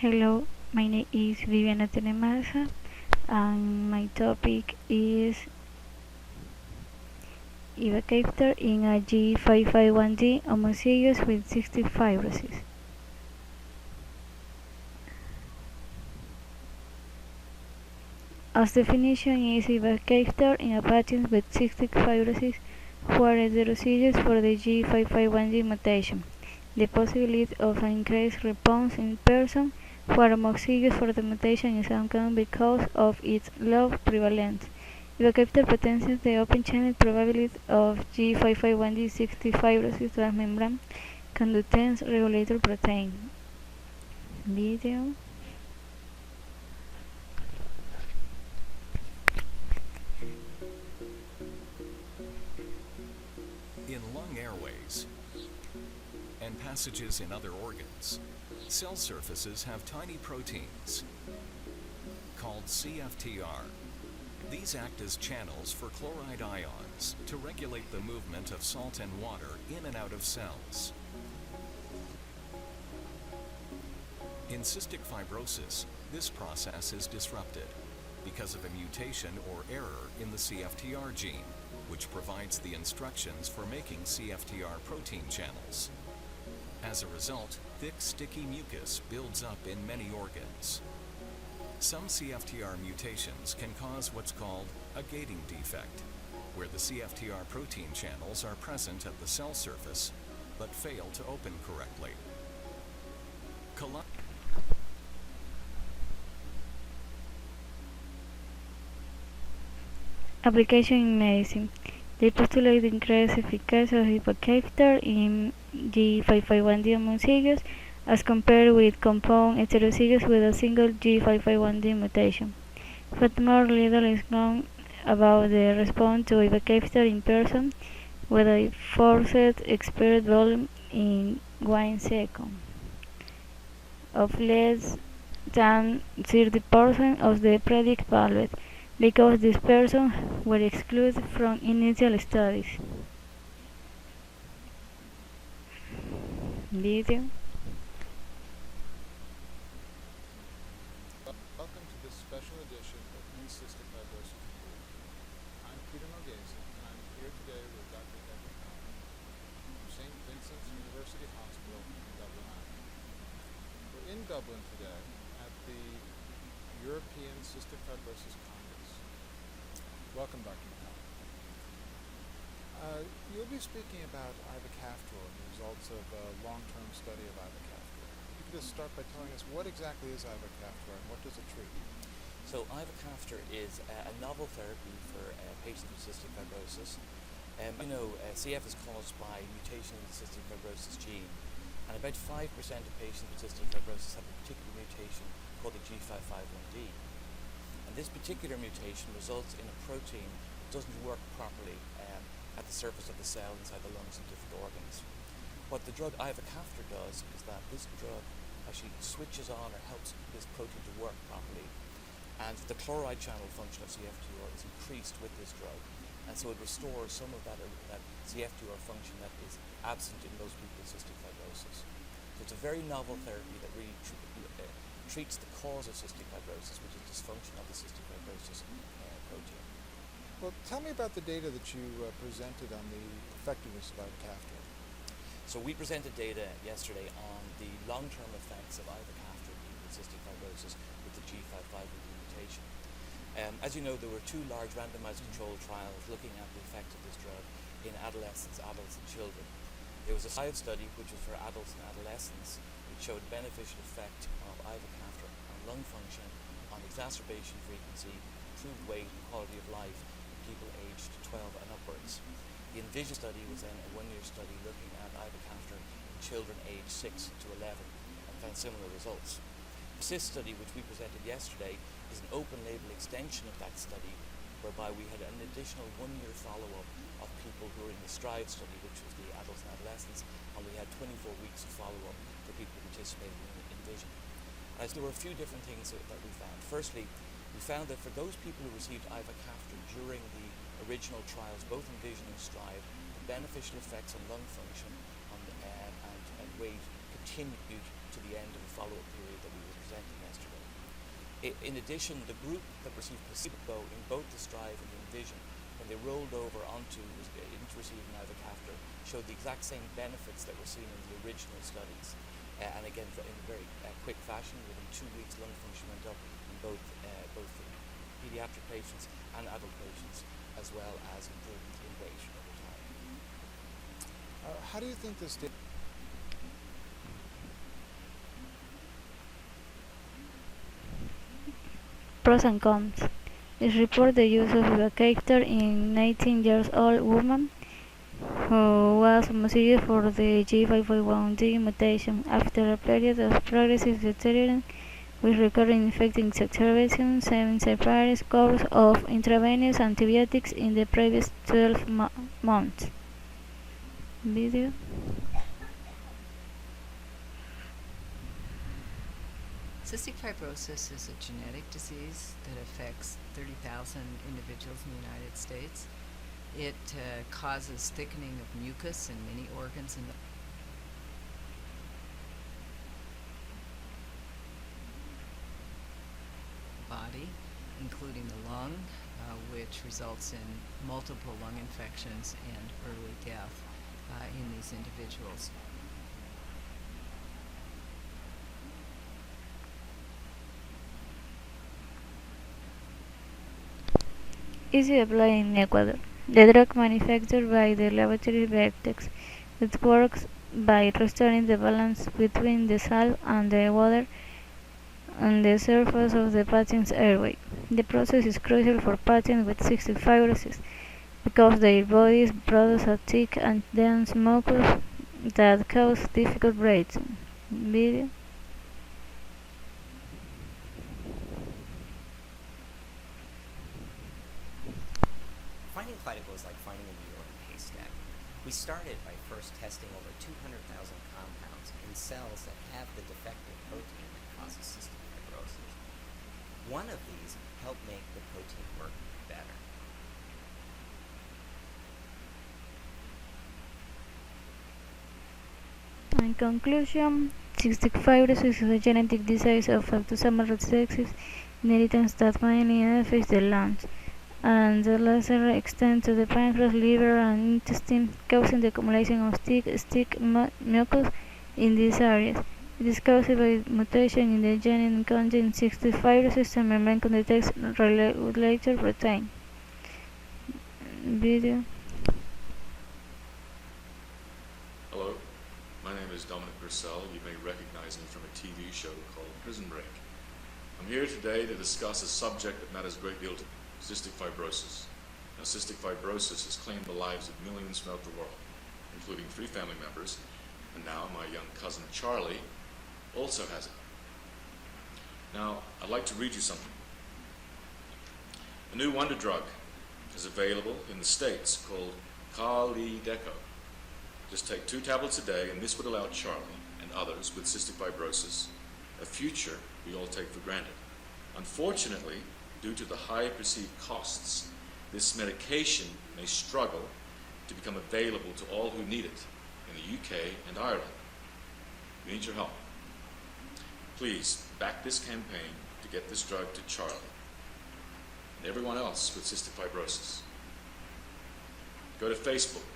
Hello, my name is Viviana Tenemasa, and my topic is Ivacaftor in a G551D homozygous with cystic fibrosis. As definition is Ivacaftor in a patient with cystic fibrosis who are heterozygous for the G551D mutation. The possibility of an increased response in persons who are homozygous for the mutation is uncommon because of its low prevalence. Ivacaftor potentiates the open channel probability of G551D cystic fibrosis transmembrane conductance regulator protein. Video. In lung airways and passages in other organs, cell surfaces have tiny proteins called CFTR. These act as channels for chloride ions to regulate the movement of salt and water in and out of cells. In cystic fibrosis, this process is disrupted because of a mutation or error in the CFTR gene, which provides the instructions for making CFTR protein channels. As a result, thick, sticky mucus builds up in many organs. Some CFTR mutations can cause what's called a gating defect, where the CFTR protein channels are present at the cell surface but fail to open correctly. Application in medicine. They postulate the increased efficacy of Ivacaftor in G551D homozygous as compared with compound heterozygous with a single G551D mutation. But more little is known about the response to Ivacaftor in persons with a forced expiratory volume in 1 second of less than 30% of the predicted value, because these persons were excluded from initial studies. Video. Welcome to this special edition of Cystic Fibrosis Report. I'm Peter Marghese, and I'm here today with Dr. Deborah Collins from St. Vincent's University Hospital in Dublin, Ireland. We're in Dublin today at the European Cystic Fibrosis Congress. Welcome, Dr. McCollum. You'll be speaking about ivacaftor and the results of a long-term study of ivacaftor. You could just start by telling us what exactly is ivacaftor and what does it treat? So ivacaftor is a novel therapy for patients with cystic fibrosis. CF is caused by mutation in the cystic fibrosis gene, and about 5% of patients with cystic fibrosis have a particular mutation called the G551D. And this particular mutation results in a protein that doesn't work properly at the surface of the cell inside the lungs and different organs. What the drug ivacaftor does is that this drug actually switches on or helps this protein to work properly, and the chloride channel function of CFTR is increased with this drug, and so it restores some of that CFTR function that is absent in most people with cystic fibrosis. So it's a very novel therapy that really treats the cause of cystic fibrosis, which is dysfunction of the cystic fibrosis protein. Well, tell me about the data that you presented on the effectiveness of ivacaftor. So we presented data yesterday on the long-term effects of ivacaftor in cystic fibrosis with the G551D mutation. As you know, there were two large randomized controlled trials looking at the effect of this drug in adolescents, adults, and children. There was a side study, which was for adults and adolescents, which showed beneficial effect of ivacaftor on lung function, on exacerbation frequency, improved weight and quality of life in people aged 12 and upwards. The Envision study was then a one-year study looking at ivacaftor in children aged 6 to 11 and found similar results. The CIS study, which we presented yesterday, is an open-label extension of that study, whereby we had an additional one-year follow-up of people who were in the STRIVE study, which was the adults and adolescents, and we had 24 weeks of follow-up for people who participated in Envision. As there were a few different things that we found. Firstly, we found that for those people who received ivacaftor during the original trials, both Envision and STRIVE, the beneficial effects on lung function and weight continued to the end of the follow-up period that we were presenting. In addition, the group that received placebo in both the STRIVE and the ENVISION, when they rolled over into receiving ivacaftor, showed the exact same benefits that were seen in the original studies. And again, in a very quick fashion, within 2 weeks, lung function went up in both the pediatric patients and adult patients, as well as improvement in weight over time. How do you think this data? Pros and cons. This report the use of ivacaftor in 19-year-old woman who was homozygous for the G551D mutation after a period of progressive deterioration with recurring infecting exacerbations, 7 separate course of intravenous antibiotics in the previous 12 months. Video. Cystic fibrosis is a genetic disease that affects 30,000 individuals in the United States. It causes thickening of mucus in many organs in the body, including the lung, which results in multiple lung infections and early death in these individuals. Easy apply in Ecuador. The drug manufactured by the laboratory Vertex. It works by restoring the balance between the salt and the water on the surface of the patient's airway. The process is crucial for patients with cystic fibrosis because their bodies produce a thick and dense mucus that causes difficult breathing. Video. Finding Kalydeco is like finding a needle in a haystack. We started by first testing over 200,000 compounds in cells that have the defective protein that causes cystic fibrosis. One of these helped make the protein work better. In conclusion, cystic fibrosis is a genetic disease of autosomal recessive inheritance that mainly affects the lungs and to a lesser extent to the pancreas, liver, and intestine, causing the accumulation of thick mucus in these areas. It is caused by mutation in the gene encoding cystic fibrosis and membrane conductase regulator protein. Video. Hello, my name is Dominic Purcell. You may recognize me from a TV show called Prison Break. I'm here today to discuss a subject that matters a great deal to me. Cystic fibrosis. Now, cystic fibrosis has claimed the lives of millions throughout the world, including 3 family members, and now my young cousin Charlie also has it. Now, I'd like to read you something. A new wonder drug is available in the States called Kalydeco. Just take 2 tablets a day, and this would allow Charlie and others with cystic fibrosis a future we all take for granted. Unfortunately, due to the high perceived costs, this medication may struggle to become available to all who need it in the UK and Ireland. We need your help. Please back this campaign to get this drug to Charlie and everyone else with cystic fibrosis. Go to Facebook